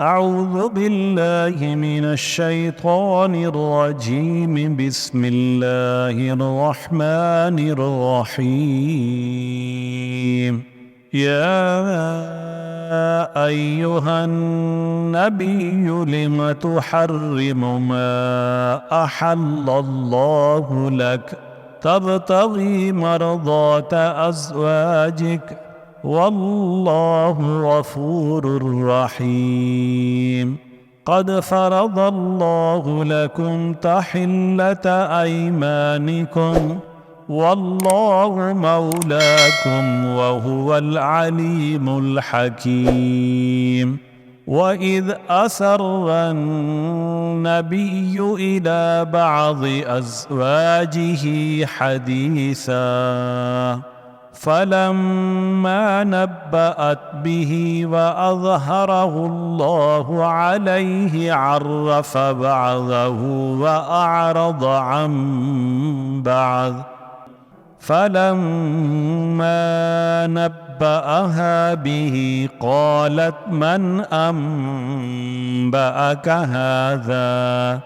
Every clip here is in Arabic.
أعوذ بالله من الشيطان الرجيم. بسم الله الرحمن الرحيم. يا أيها النبي لم تحرم ما أحل الله لك تبتغي مرضات أزواجك والله غفور رحيم. قد فرض الله لكم تحلة أيمانكم والله مولاكم وهو العليم الحكيم. وإذ أسر النبي إلى بعض أزواجه حديثا فلما نبأت به وأظهره الله عليه عرف بعضه وأعرض عن بعض. فلما نبأها به قالت من أنبأك هذا؟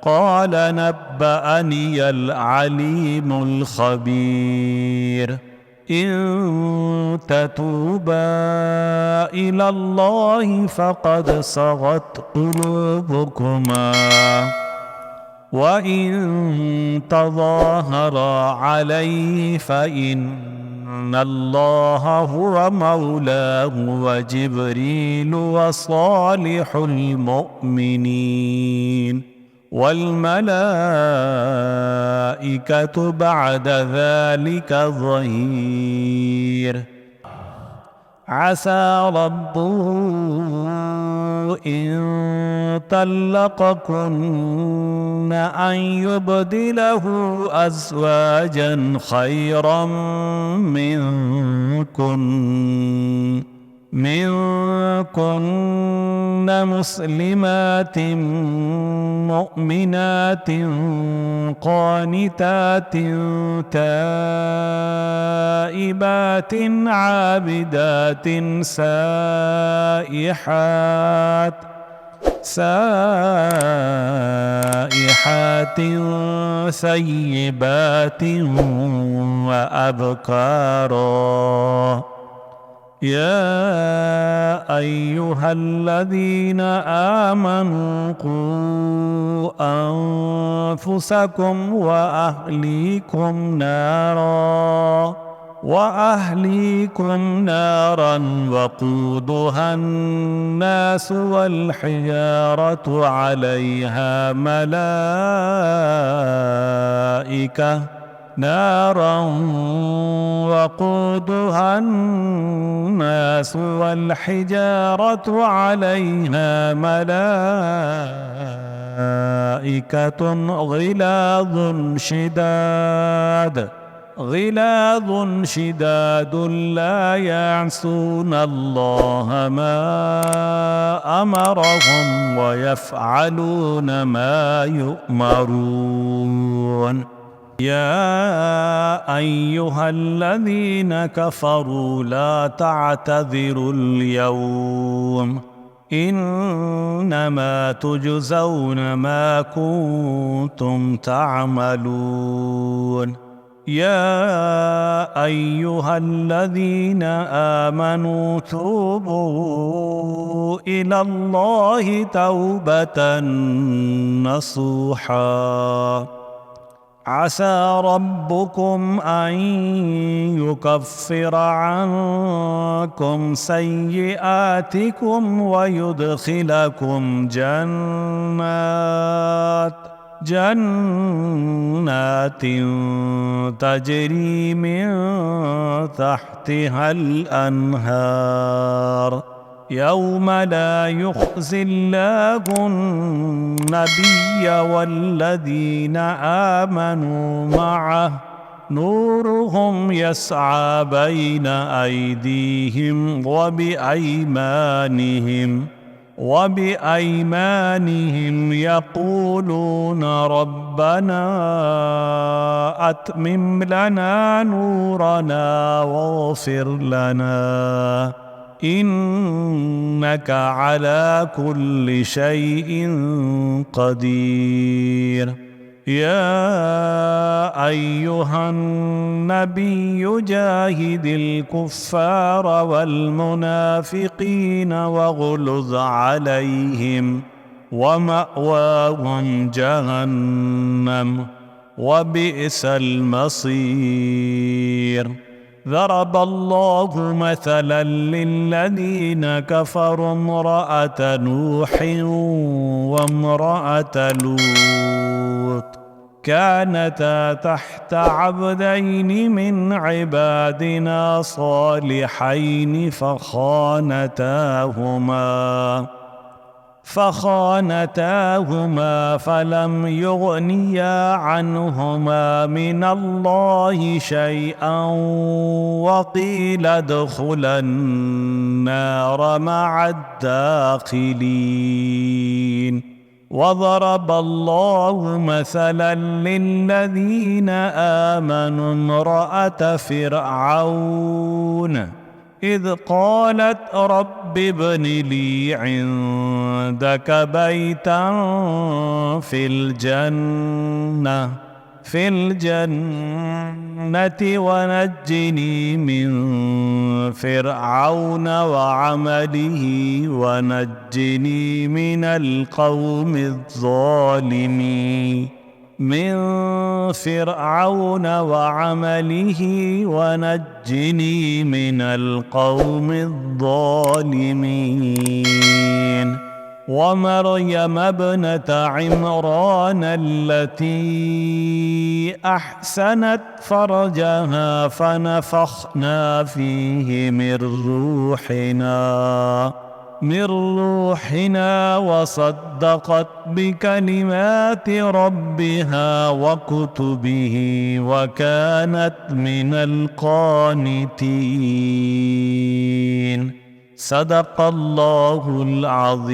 قال نبأني العليم الخبير. إن تتوبا إلى الله فقد صغت قلوبكما وإن تظاهرا عليه فإن الله هو مولاه وجبريل وصالح المؤمنين والملائكة بعد ذلك ظهير. عسى ربه إن طلقكن أن يبدله أزواجا خيرا منكن مسلمات مؤمنات قانتات تائبات عابدات سائحات ثيبات وأبكارا. يا أيها الذين آمنوا قوا أنفسكم وأهليكم نارا وقودها الناس والحجارة عليها ملائكة غلاظ شداد لا يعصون الله ما أمرهم ويفعلون ما يؤمرون. يا أيها الذين كفروا لا تعتذروا اليوم إنما تجزون ما كنتم تعملون. يا أيها الذين آمنوا توبوا إلى الله توبة نصوحا. عسى ربكم أن يكفر عنكم سيئاتكم ويدخلكم جنات تجري من تحتها الأنهار يوم لا يخزي الله النبي والذين آمنوا معه نورهم يسعى بين أيديهم وبأيمانهم يقولون ربنا أتمم لنا نورنا واغفر لنا إنك على كل شيء قدير. يا أيها النبي جاهد الكفار والمنافقين واغلظ عليهم ومأواهم جهنم وبئس المصير. ضرب الله مثلا للذين كفروا امرأة نوح وامرأة لوط كانتا تحت عبدين من عبادنا صالحين فخانتاهما فلم يغنيا عنهما من الله شيئا وقيل ادخلا النار مع الداخلين. وضرب الله مثلا للذين آمنوا امرأة فرعون إذ قالت رب ابن لي عندك بيتا في الجنة ونجني من فرعون وعمله ونجني من القوم الظالمين. ومريم ابنة عمران التي أحسنت فرجها فنفخنا فيه من روحنا وصدقت بكلمات ربها وكتبه وكانت من القانتين. صدق الله العظيم.